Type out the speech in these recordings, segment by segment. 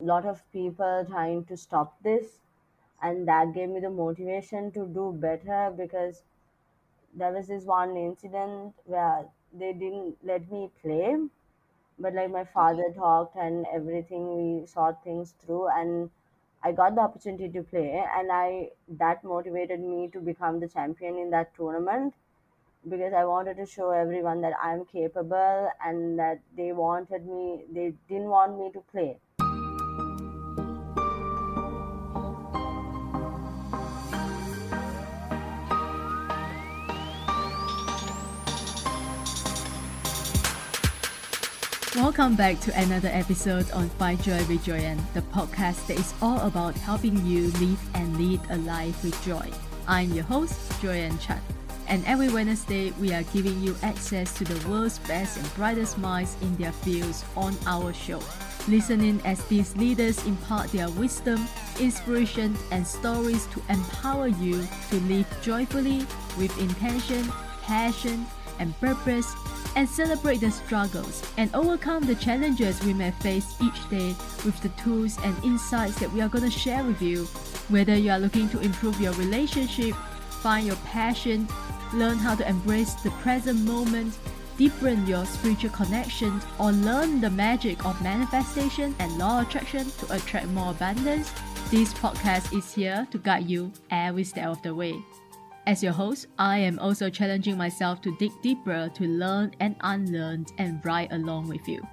lot of people trying to stop this, and that gave me the motivation to do better because there was this one incident where they didn't let me play, but like my father talked and everything, we saw things through, and I got the opportunity to play, and I that motivated me to become the champion in that tournament because I wanted to show everyone that I'm capable and that they didn't want me to play. Welcome back to another episode on Find Joy with Joyan, the podcast that is all about helping you live and lead a life with joy. I'm your host, Joyan Chan, and every Wednesday we are giving you access to the world's best and brightest minds in their fields on our show. Listen in as these leaders impart their wisdom, inspiration, and stories to empower you to live joyfully with intention, passion, and purpose, and celebrate the struggles and overcome the challenges we may face each day with the tools and insights that we are going to share with you. Whether you are looking to improve your relationship, find your passion, learn how to embrace the present moment, deepen your spiritual connections, or learn the magic of manifestation and law of attraction to attract more abundance, this podcast is here to guide you every step of the way. As your host, I am also challenging myself to dig deeper to learn and unlearn and ride along with you.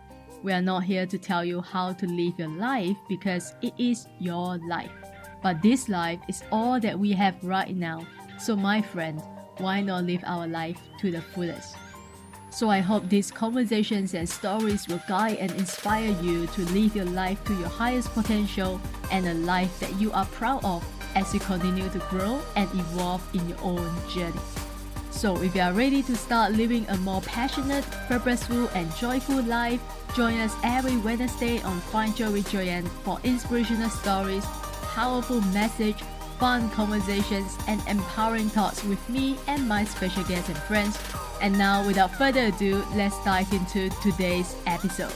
We are not here to tell you how to live your life because it is your life. But this life is all that we have right now. So my friend, why not live our life to the fullest? So I hope these conversations and stories will guide and inspire you to live your life to your highest potential and a life that you are proud of as you continue to grow and evolve in your own journey. So if you are ready to start living a more passionate, purposeful, and joyful life, join us every Wednesday on Find Joy with Joyan for inspirational stories, powerful message, fun conversations, and empowering thoughts with me and my special guests and friends. And now, without further ado, let's dive into today's episode.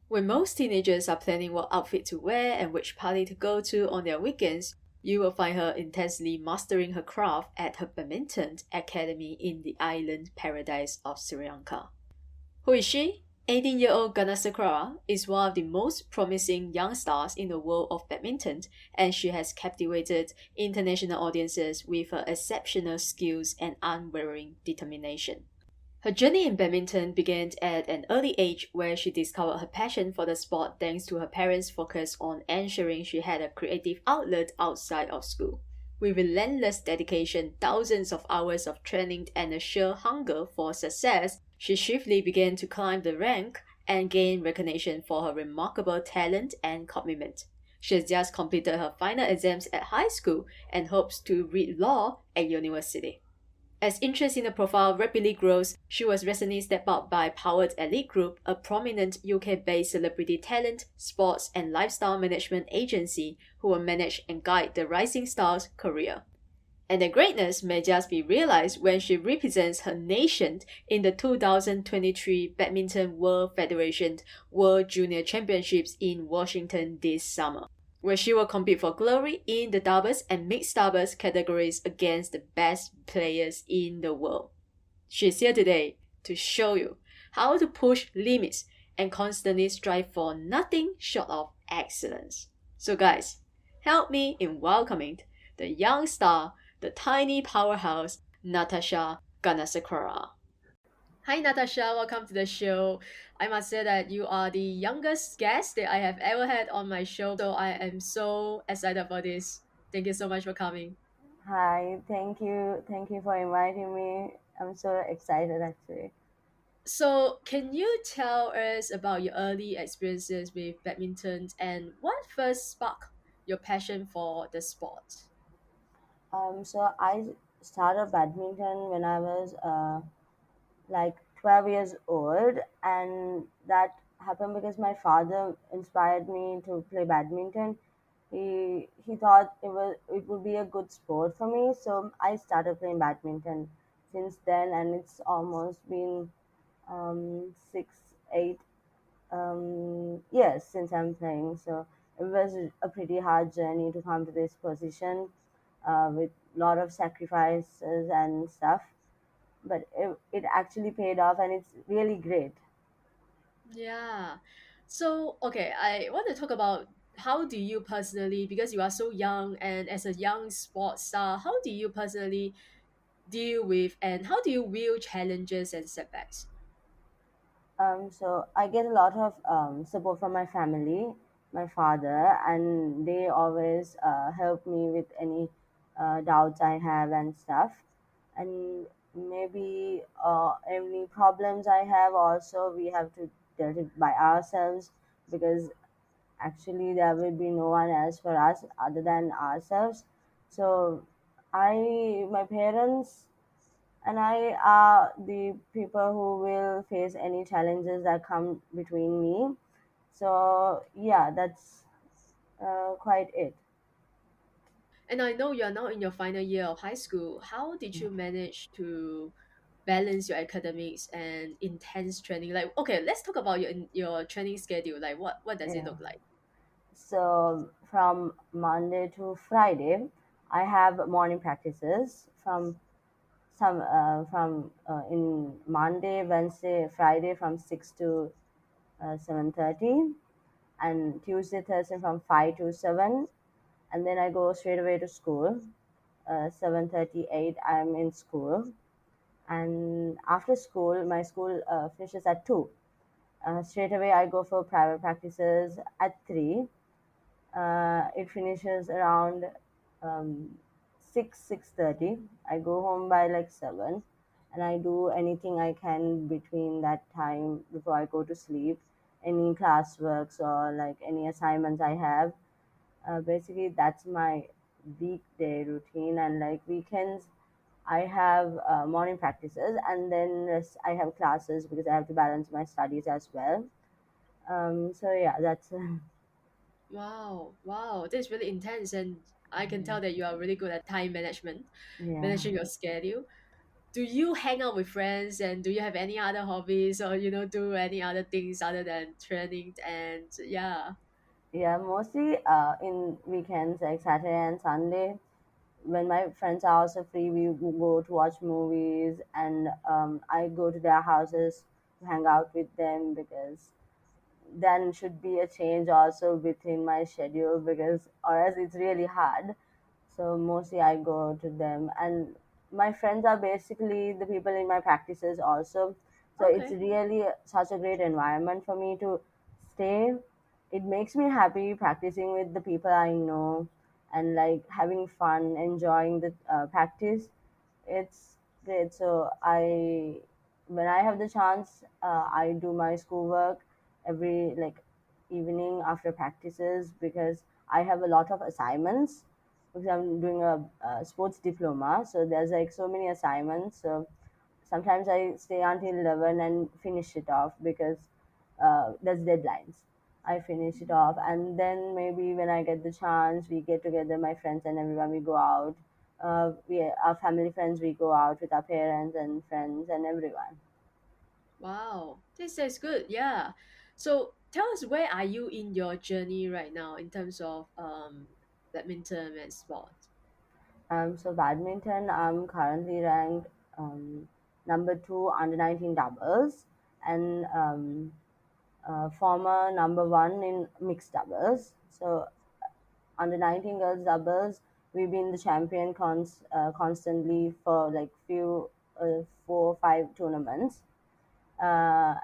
When most teenagers are planning what outfit to wear and which party to go to on their weekends, you will find her intensely mastering her craft at her badminton academy in the island paradise of Sri Lanka. Who is she? 18-year-old Gunasekara is one of the most promising young stars in the world of badminton, and she has captivated international audiences with her exceptional skills and unwavering determination. Her journey in badminton began at an early age where she discovered her passion for the sport thanks to her parents' focus on ensuring she had a creative outlet outside of school. With relentless dedication, thousands of hours of training, and a sheer hunger for success, she swiftly began to climb the rank and gain recognition for her remarkable talent and commitment. She has just completed her final exams at high school and hopes to read law at university. As interest in the profile rapidly grows, she was recently stepped up by Powered Elite Group, a prominent UK-based celebrity talent, sports, and lifestyle management agency who will manage and guide the rising star's career. And the greatness may just be realized when she represents her nation in the 2023 Badminton World Federation World Junior Championships in Washington this summer, where she will compete for glory in the doubles and mixed doubles categories against the best players in the world. She is here today to show you how to push limits and constantly strive for nothing short of excellence. So guys, help me in welcoming the young star, the tiny powerhouse, Natasha Gunasekara. Hi Natasha, welcome to the show. I must say that you are the youngest guest that I have ever had on my show, so I am so excited for this. Thank you so much for coming. Hi, thank you. Thank you for inviting me. I'm so excited actually. So, can you tell us about your early experiences with badminton and what first sparked your passion for the sport? So I started badminton when I was like 12 years old, and that happened because my father inspired me to play badminton. He thought it would be a good sport for me, so I started playing badminton since then, and it's almost been 6 8 Yes, since I'm playing, so it was a pretty hard journey to come to this position, with a lot of sacrifices and stuff. But it actually paid off, and it's really great. Yeah. So, okay, I want to talk about how do you personally, because you are so young and as a young sports star, how do you personally deal with and how do you view challenges and setbacks? So I get a lot of support from my family, my father, and they always help me with any doubts I have and stuff. And maybe any problems I have also we have to deal it by ourselves, because actually there will be no one else for us other than ourselves. So my parents and I are the people who will face any challenges that come between me. So yeah, that's quite it. And I know you're now in your final year of high school. How did you manage to balance your academics and intense training? Like, okay, let's talk about your training schedule. Like, what does it Yeah. look like? So from Monday to Friday, I have morning practices from in Monday, Wednesday, Friday from 6 to 7:30, and Tuesday, Thursday from 5 to 7, and then I go straight away to school. 7:38, I'm in school, and after school, my school finishes at 2. Straight away, I go for private practices at 3. It finishes around 6:30. I go home by like 7, and I do anything I can between that time before I go to sleep. Any classworks or like any assignments I have. Basically, that's my weekday routine, and like weekends, I have morning practices, and then I have classes because I have to balance my studies as well. So yeah, that's Wow, wow, this is really intense, and I can tell that you are really good at time management, yeah. managing your schedule. Do you hang out with friends, and do you have any other hobbies, or do any other things other than training? And yeah, Yeah, mostly in weekends like Saturday and Sunday, when my friends are also free, we go to watch movies, and I go to their houses to hang out with them, because then should be a change also within my schedule, because or else it's really hard. So mostly I go to them, and my friends are basically the people in my practices also. So it's okay. really such a great environment for me to stay. It makes me happy practicing with the people I know, and like having fun, enjoying the practice. It's great. So when I have the chance, I do my schoolwork every like evening after practices, because I have a lot of assignments, because I'm doing a sports diploma. So there's like so many assignments. So sometimes I stay until 11 and finish it off, because there's deadlines. I finish it off, and then maybe when I get the chance, we get together, my friends and everyone. We go out. Our family friends. We go out with our parents and friends and everyone. Wow, this is good. Yeah. So tell us, where are you in your journey right now in terms of badminton and sport? So badminton, I'm currently ranked number two under 19 doubles, and former number one in mixed doubles. So under 19 girls doubles, we've been the champion constantly for like few 4 or 5 tournaments. Uh,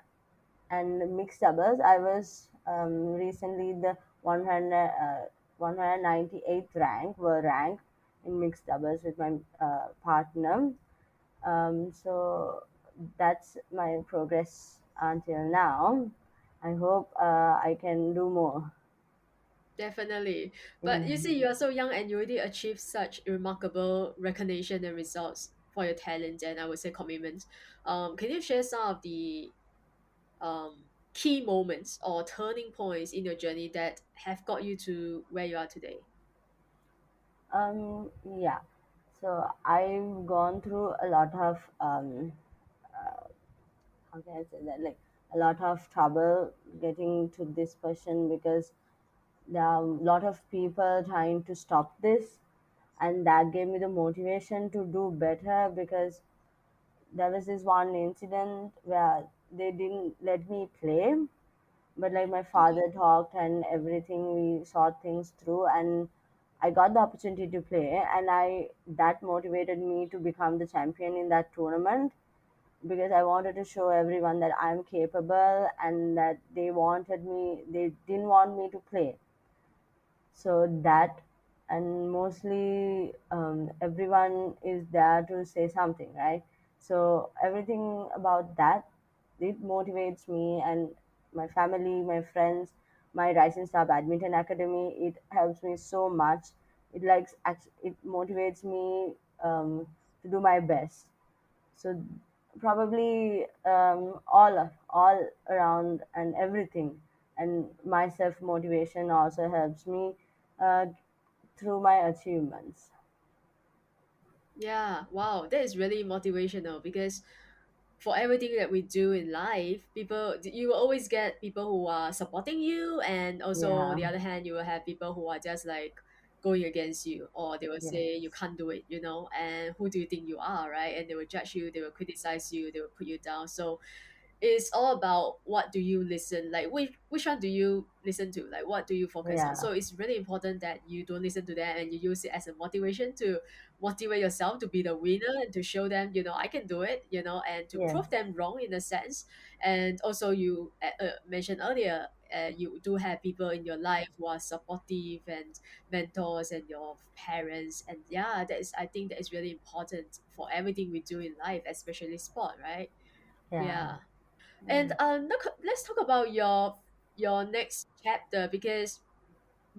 and mixed doubles, I was recently the 198th rank in mixed doubles with my partner. So that's my progress until now. I hope I can do more. Definitely. But Yeah. you see, you are so young and you already achieved such remarkable recognition and results for your talent and I would say commitment. Can you share some of the key moments or turning points in your journey that have got you to where you are today? Yeah. So I've gone through a lot of how can I say that, like a lot of trouble getting to this question because there are a lot of people trying to stop this, and that gave me the motivation to do better because there was this one incident where they didn't let me play, but like my Okay. father talked and everything, we saw things through, and I got the opportunity to play, and I that motivated me to become the champion in that tournament because I wanted to show everyone that I'm capable and that they didn't want me to play. So that, and mostly everyone is there to say something, right? So everything about that, it motivates me and my family, my friends, my Rising Star Badminton Academy. It helps me so much. It motivates me to do my best. So probably all around and everything, and my self motivation also helps me uh, through my achievements. Yeah, wow, that is really motivational because for everything that we do in life, you will always get people who are supporting you, and also on Yeah. the other hand, you will have people who are just like going against you, or they will say you Yes. can't do it, and who do you think you are, right? And they will judge you, they will criticize you, they will put you down. So it's all about what do you listen, like which one do you listen to, like what do you focus on. Yeah. So it's really important that you don't listen to that and you use it as a motivation to motivate yourself to be the winner and to show them, I can do it, and to Yeah. prove them wrong in a sense. And also you mentioned earlier, you do have people in your life who are supportive and mentors and your parents, and yeah, that is, I think that is really important for everything we do in life, especially sport, right? Yeah. Yeah. And let's talk about your next chapter because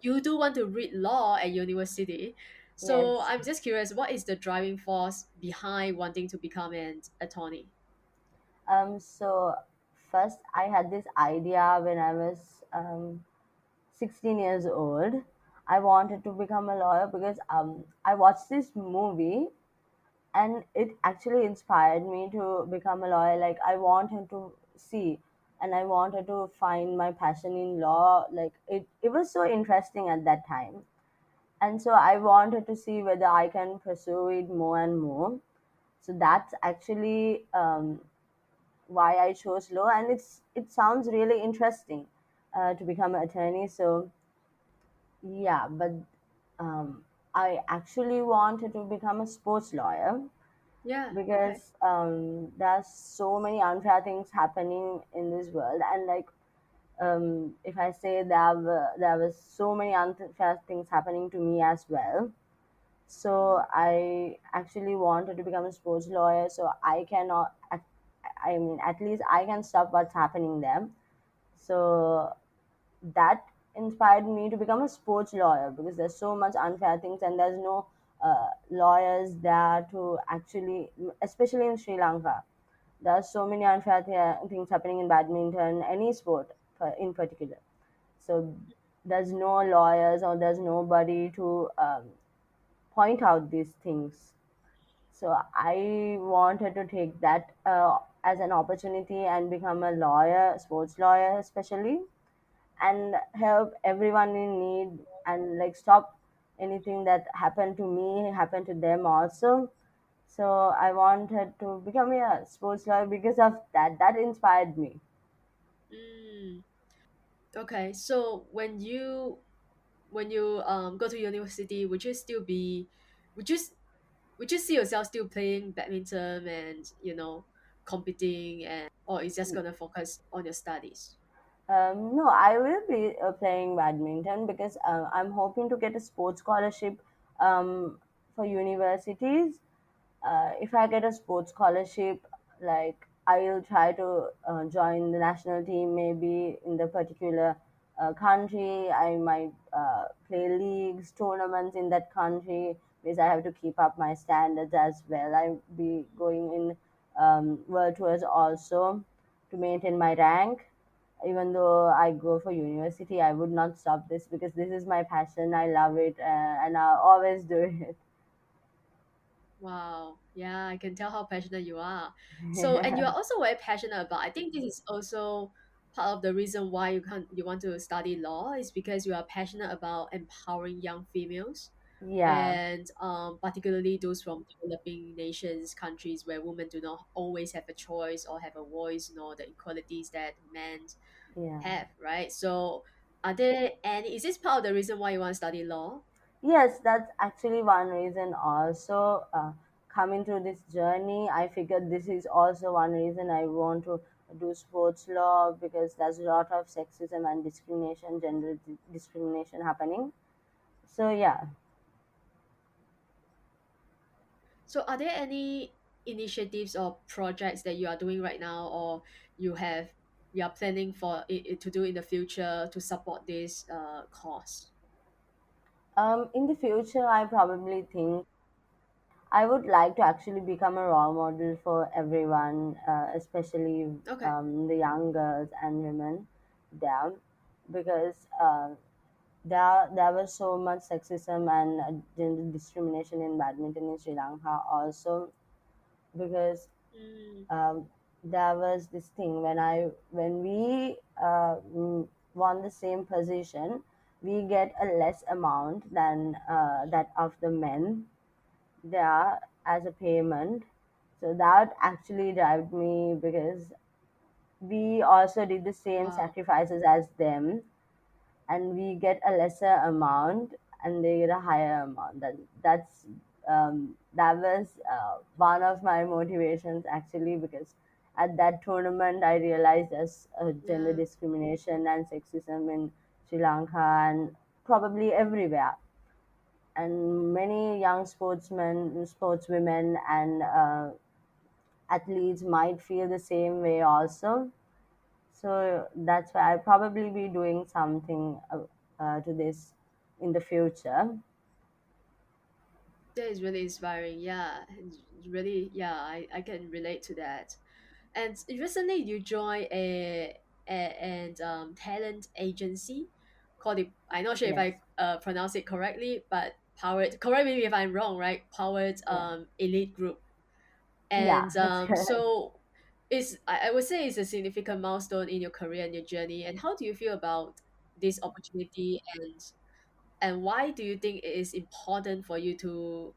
you do want to read law at university. So Yes. I'm just curious, what is the driving force behind wanting to become an attorney? So first I had this idea when I was 16 years old. I wanted to become a lawyer because I watched this movie and it actually inspired me to become a lawyer. Like I wanted to see and I wanted to find my passion in law. Like it was so interesting at that time, and so I wanted to see whether I can pursue it more and more. So that's actually why I chose law, and it sounds really interesting to become an attorney. So yeah, but um, I actually wanted to become a sports lawyer Yeah, okay. because there's so many unfair things happening in this world, and like if I say there was so many unfair things happening to me as well. So I actually wanted to become a sports lawyer so I cannot. I mean, at least I can stop what's happening there. So that inspired me to become a sports lawyer because there's so much unfair things and there's no lawyers there to actually, especially in Sri Lanka, there are so many unfair things happening in badminton, any sport in particular. So there's no lawyers or there's nobody to point out these things. So I wanted to take that as an opportunity and become a lawyer, sports lawyer especially, and help everyone in need and like stop anything that happened to me happen to them also. So I wanted to become a sports lawyer because of that. That inspired me. Mm, okay. So when you go to university, would you s- would you see yourself still playing badminton and competing, and or is just gonna focus on your studies? No, I will be playing badminton because I'm hoping to get a sports scholarship for universities. If I get a sports scholarship, like I'll try to join the national team maybe in the particular country. I might play leagues, tournaments in that country because I have to keep up my standards as well. I'll be going in world tours also to maintain my rank. Even though I go for university, I would not stop this because this is my passion. I love it, and I'll always do it. Wow. Yeah, I can tell how passionate you are. So, and you are also very passionate about, I think this is also part of the reason why you want to study law is because you are passionate about empowering young females Yeah, and particularly those from developing nations, countries where women do not always have a choice or have a voice, nor the equalities that men yeah. have, right? So, are there any, is this part of the reason why you want to study law? Yes, that's actually one reason. Also, coming through this journey, I figured this is also one reason I want to do sports law because there's a lot of sexism and discrimination, gender discrimination happening. So, yeah. So, are there any initiatives or projects that you are doing right now, or you are planning for it to do in the future to support this cause? In the future, I probably think I would like to actually become a role model for everyone, especially Okay. the young girls and women there, because there was so much sexism and gender discrimination in badminton in Sri Lanka also because Mm, um, there was this thing when we won the same position, we get a less amount than that of the men there as a payment. So that actually drove me because we also did the same wow. sacrifices as them, and we get a lesser amount and they get a higher amount. That was one of my motivations actually because at that tournament I realized there's gender Yeah. discrimination and sexism in Sri Lanka and probably everywhere. And many young sportsmen, sportswomen, and athletes might feel the same way also. So that's why I'll probably be doing something to this in the future. That is really inspiring. Yeah. It's really, yeah, I can relate to that. And recently you joined and talent agency called it, I'm not sure if Yes. I pronounce it correctly, but Powered, correct me if I'm wrong, right? Powered Yeah. Elite Group. Yeah, And that's correct. so I would say it's a significant milestone in your career and your journey. And how do you feel about this opportunity, and why do you think it is important for you to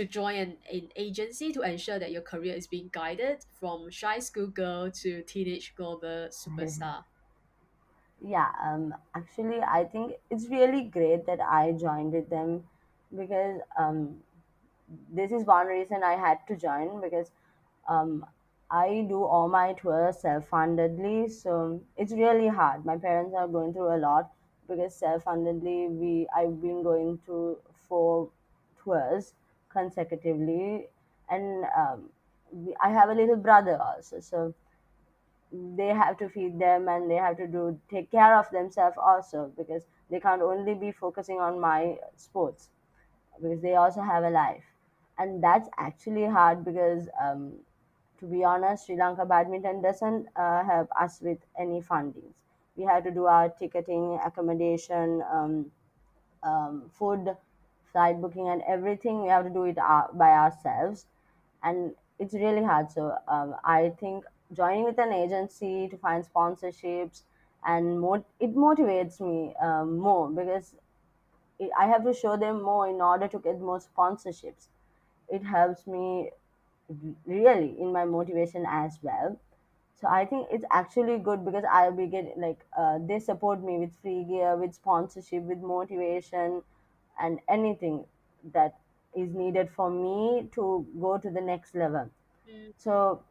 join an agency to ensure that your career is being guided from shy schoolgirl to teenage global superstar? Yeah, actually, I think it's really great that I joined with them because this is one reason I had to join because um, I do all my tours self-fundedly, so it's really hard. My parents are going through a lot because self-fundedly I've been going to 4 tours consecutively, and I have a little brother also, so they have to feed them and they have to do take care of themselves also because they can't only be focusing on my sports because they also have a life, and that's actually hard because to be honest, Sri Lanka badminton doesn't help us with any fundings. We have to do our ticketing, accommodation, food, flight booking, and everything. We have to do it by ourselves, and it's really hard. So I think joining with an agency to find sponsorships and it motivates me more because I have to show them more in order to get more sponsorships. It helps me really in my motivation as well. So I think it's actually good because I'll be getting like they support me with free gear, with sponsorship, with motivation, and anything that is needed for me to go to the next level. Mm, So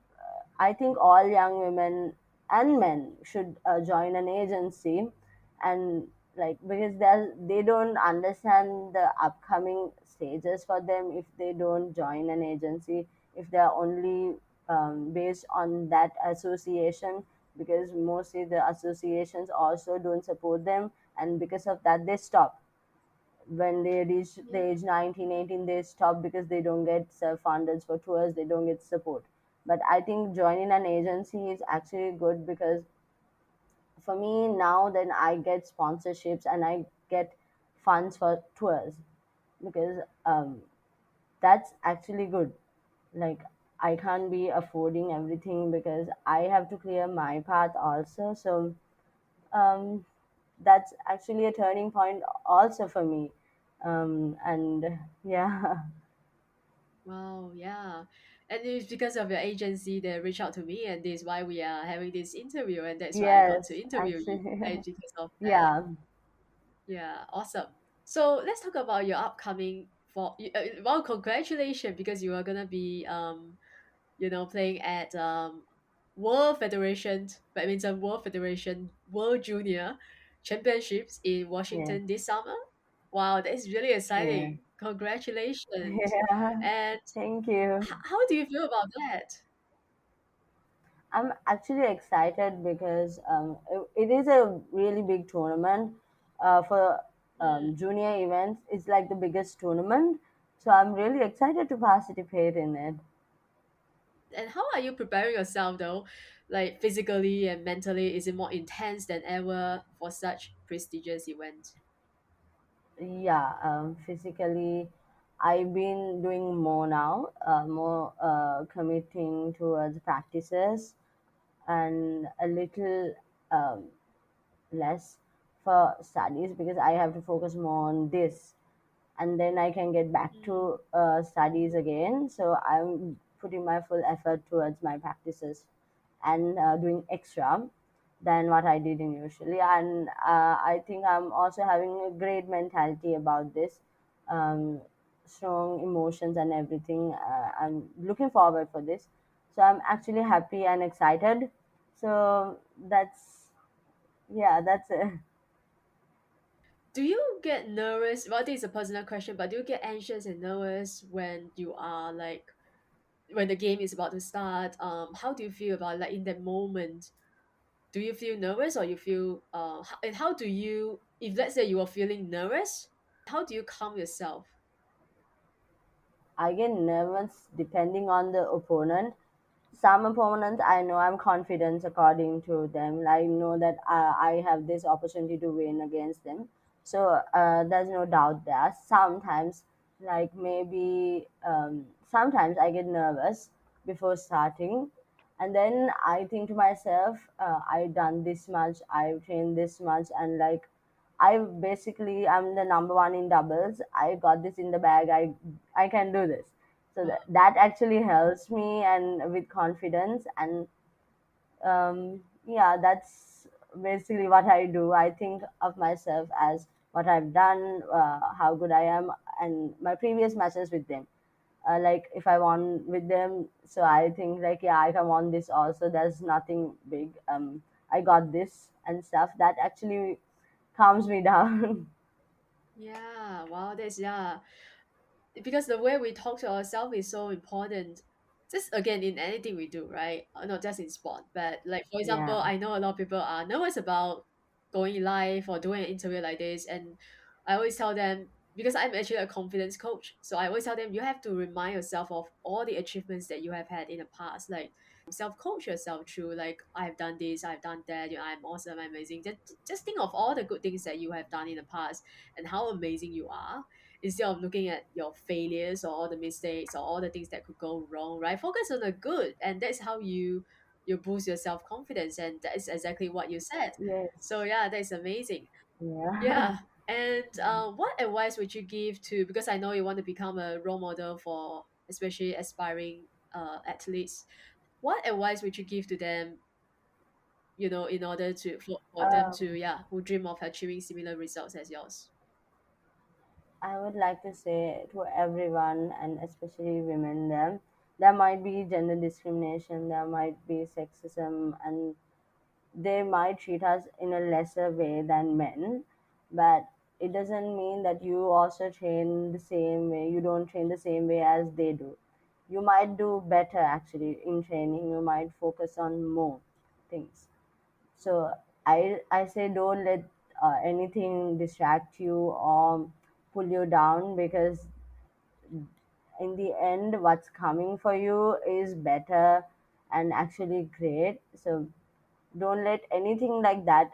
I think all young women and men should join an agency, and like because they don't understand the upcoming stages for them if they don't join an agency, if they're only based on that association, because mostly the associations also don't support them, and because of that they stop when they reach the yeah. age 19, 18, they stop because they don't get self-funded for tours, they don't get support. But I think joining an agency is actually good because for me now then I get sponsorships and I get funds for tours because that's actually good. Like, I can't be affording everything because I have to clear my path also. So um, that's actually a turning point also for me. And yeah. Wow, yeah. And it's because of your agency that reached out to me, and this is why we are having this interview, and that's why I got to Yes, interview you, actually. right? Because of that. Yeah. Yeah, awesome. So let's talk about your upcoming well, congratulations because you are gonna be playing at World Federation World Junior Championships in Yeah. Washington this summer. Wow, that is really Yeah. exciting. Congratulations. Yeah. And Thank you. how do you feel about that? I'm actually excited because it is a really big tournament for Mm. junior events. It's like the biggest tournament. So I'm really excited to participate in it. And how are you preparing yourself though? Like physically and mentally, is it more intense than ever for such prestigious event? Yeah, physically, I've been doing more now, more committing towards practices and a little um, less for studies because I have to focus more on this, and then I can get back Mm. to studies again. So I'm putting my full effort towards my practices and doing extra than what I did in usually. And I think I'm also having a great mentality about this, um, strong emotions and everything. I'm looking forward for this. So I'm actually happy and excited. So that's, yeah, that's it. Do you get nervous? Well, this is a personal question, but do you get anxious and nervous when you are like when the game is about to start? How do you feel about like in that moment? Do you feel nervous or you feel and how do you if let's say you are feeling nervous, how do you calm yourself? I get nervous depending on the opponent. Some opponents I know I'm confident according to them. I know that I have this opportunity to win against them. So there's no doubt there. Sometimes, like maybe sometimes I get nervous before starting, and then I think to myself, I've done this much, I've trained this much, and like I'm the number one in doubles. I got this in the bag. I can do this. So that actually helps me and with confidence. And yeah, that's basically what I do. I think of myself as what I've done, how good I am, and my previous matches with them. Like if I won with them, so I think like, yeah, I can won this also. There's nothing big. I got this and stuff. That actually calms me down. Yeah, wow, that's yeah. Because the way we talk to ourselves is so important. Just again in anything we do, right? Not just in sport, but like for example, Yeah. I know a lot of people are nervous about going live or doing an interview like this, and I always tell them because I'm actually a confidence coach, so I always tell them you have to remind yourself of all the achievements that you have had in the past, like self coach yourself through like I've done this, I've done that, I'm awesome, I'm amazing. Just think of all the good things that you have done in the past and how amazing you are instead of looking at your failures or all the mistakes or all the things that could go wrong, right? Focus on the good, and that's how you boost your self confidence, and that is exactly what you said. So Yes. yeah, that's amazing. Yeah. Yeah, and what advice would you give to because I know you want to become a role model for especially aspiring athletes. What advice would you give to them? In order for them to um, yeah who dream of achieving similar results as yours. I would like to say to everyone, and especially women, there might be gender discrimination, there might be sexism, and they might treat us in a lesser way than men. But it doesn't mean that you also train the same way. You don't train the same way as they do. You might do better actually in training. You might focus on more things. So I say don't let anything distract you or pull you down, because in the end what's coming for you is better and actually great. So don't let anything like that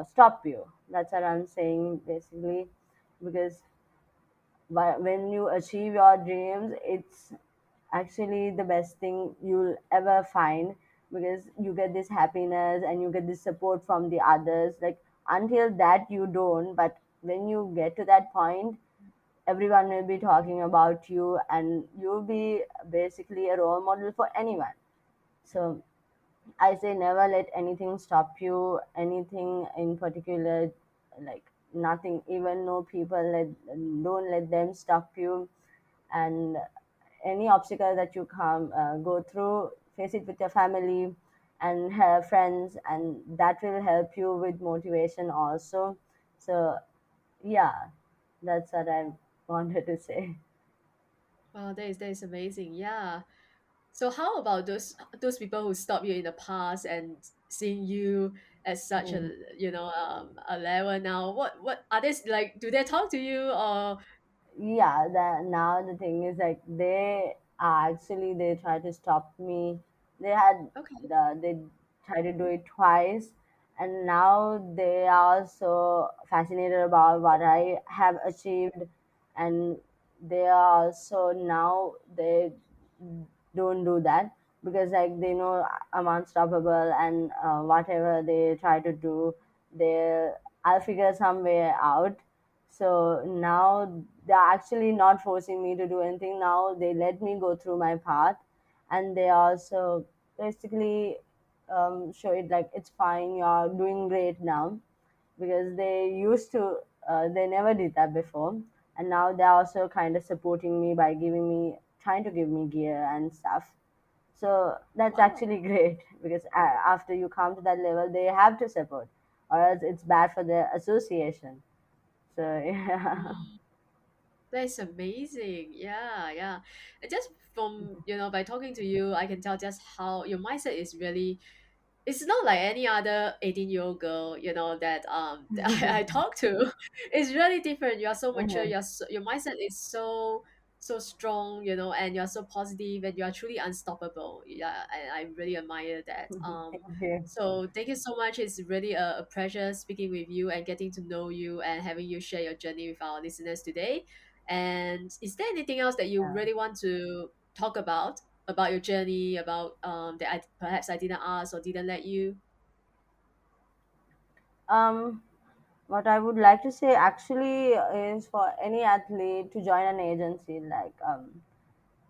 stop you. That's what I'm saying basically, because when you achieve your dreams, it's actually the best thing you'll ever find, because you get this happiness and you get this support from the others. Like, until that you don't, but when you get to that point, everyone will be talking about you, and you'll be basically a role model for anyone. So I say never let anything stop you, anything in particular, like nothing, even no people, don't let them stop you. And any obstacle that you come go through, face it with your family and have friends, and that will help you with motivation also. So yeah, that's what I wanted to say. Wow, that is amazing. Yeah. So how about those people who stop you in the past and seeing you as such a, Mm. a level now? What are they like? Do they talk to you or Yeah, now the thing is, like, they try to stop me. They had okay? they tried to do it twice, and now they are so fascinated about what I have achieved, and they are also now they don't do that, because like they know I'm unstoppable, and whatever they try to do, they I'll figure some way out. So now they're actually not forcing me to do anything. Now they let me go through my path, and they also basically show it like it's fine, you're doing great now, because they never did that before, and now they're also kind of supporting me by trying to give me gear and stuff. So that's Wow. actually great, because after you come to that level, they have to support, or else it's bad for the association. So yeah. Mm. That's amazing. Yeah, yeah. And just from, by talking to you, I can tell just how your mindset is really, it's not like any other 18-year-old girl, that that I talk to. It's really different. You are so mature, Mhm. your mindset is so strong, and you're so positive and you are truly unstoppable. Yeah, and I really admire that. Thank you. So thank you so much. It's really a pleasure speaking with you and getting to know you and having you share your journey with our listeners today. And is there anything else that you Yeah. really want to talk about your journey, about that perhaps I didn't ask or didn't let you? um what I would like to say actually is for any athlete to join an agency, like,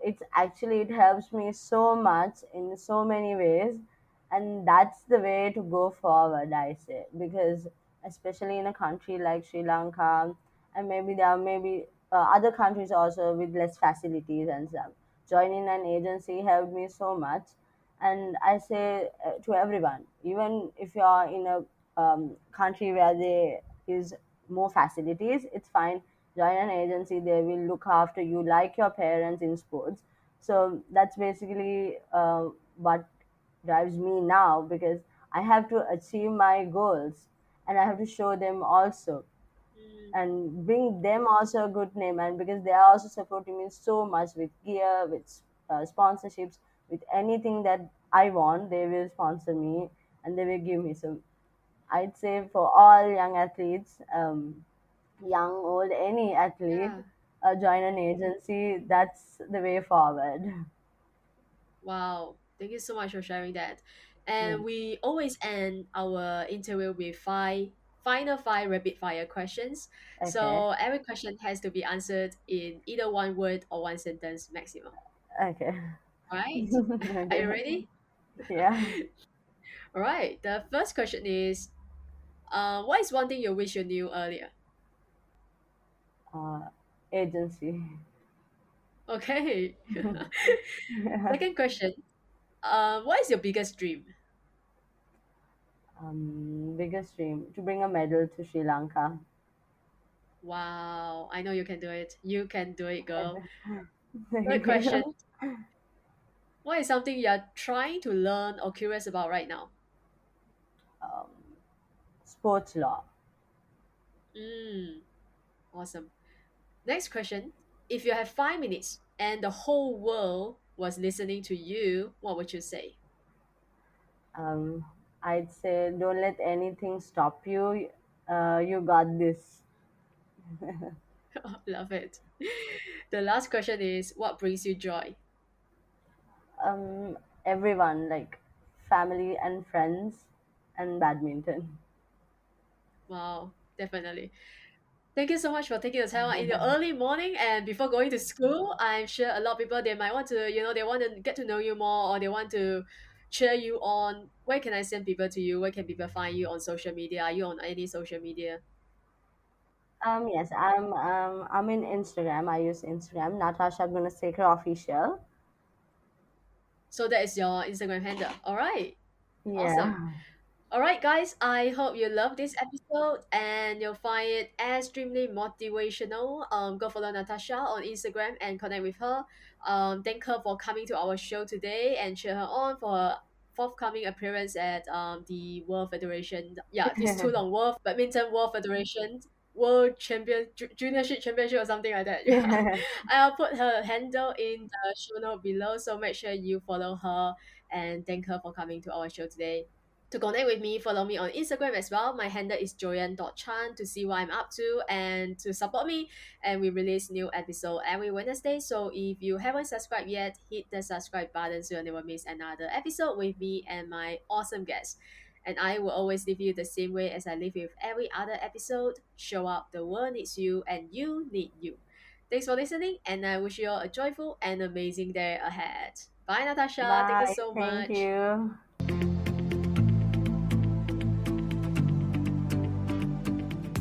it helps me so much in so many ways, and that's the way to go forward, I say, because especially in a country like Sri Lanka, and maybe there are maybe other countries also with less facilities and stuff, joining an agency helped me so much. And I say to everyone, even if you are in a country where there is more facilities, it's fine, join an agency, they will look after you like your parents in sports. So that's basically what drives me now, because I have to achieve my goals, and I have to show them also, Mm, and bring them also a good name, and because they are also supporting me so much with gear, with sponsorships, with anything that I want, they will sponsor me, and they will give me. So I'd say for all young athletes, young, old, any athlete, yeah. join an agency. That's the way forward. Wow. Thank you so much for sharing that. Hmm. And we always end our interview with five rapid fire questions. Okay. So every question has to be answered in either one word or one sentence maximum. Okay. All right. Are you Okay. ready? Yeah. All right. The first question is, what is one thing you wish you knew earlier? Uh, Agency. Okay. Yeah. Second question. What is your biggest dream? Biggest dream to bring a medal to Sri Lanka. Wow, I know you can do it. You can do it, girl. Third Thank question. you. What is something you're trying to learn or curious about right now? Um, Sports law. Mm, awesome. Next question. If you have 5 minutes and the whole world was listening to you, what would you say? Um, I'd say don't let anything stop you. You got this. Love it. The last question is, what brings you joy? Um, Everyone, like family and friends and badminton. Wow, definitely. Thank you so much for taking the time out in the early morning and before going to school. I'm sure a lot of people they might want to, they want to get to know you more or they want to cheer you on. Where can I send people to you? Where can people find you on social media? Are you on any social media? Yes, I'm in Instagram. I use Instagram, Natasha Gunasekara official. So that is your Instagram handle. All right. Awesome. Yeah. All right, guys, I hope you love this episode and you'll find it extremely motivational. Go follow Natasha on Instagram and connect with her. Thank her for coming to our show today and cheer her on for her forthcoming appearance at the World Federation. Yeah, this too long Badminton World Federation World Champion Juniorship Championship or something like that. Yeah, I'll put her handle in the show note below, so make sure you follow her and thank her for coming to our show today. To connect with me, follow me on Instagram as well. My handle is joyan.chan to see what I'm up to and to support me. And we release new episode every Wednesday. So if you haven't subscribed yet, hit the subscribe button so you'll never miss another episode with me and my awesome guests. And I will always leave you the same way as I leave with every other episode. Show up, the world needs you, and you need you. Thanks for listening, and I wish you all a joyful and amazing day ahead. Bye, Natasha. Thank you Bye. so Thank much. you.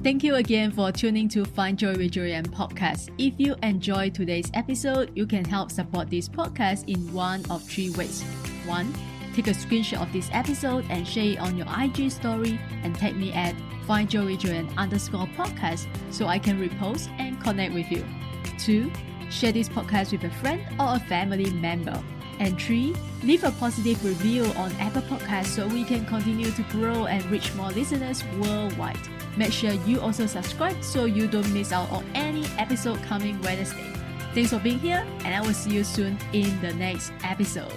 Thank you again for tuning to Find Joy with Joyan podcast. If you enjoyed today's episode, you can help support this podcast in one of three ways. One, take a screenshot of this episode and share it on your IG story and tag me at findjoyjoyan_podcast so I can repost and connect with you. Two, share this podcast with a friend or a family member. And three, leave a positive review on Apple Podcasts so we can continue to grow and reach more listeners worldwide. Make sure you also subscribe so you don't miss out on any episode coming Wednesday. Thanks for being here, and I will see you soon in the next episode.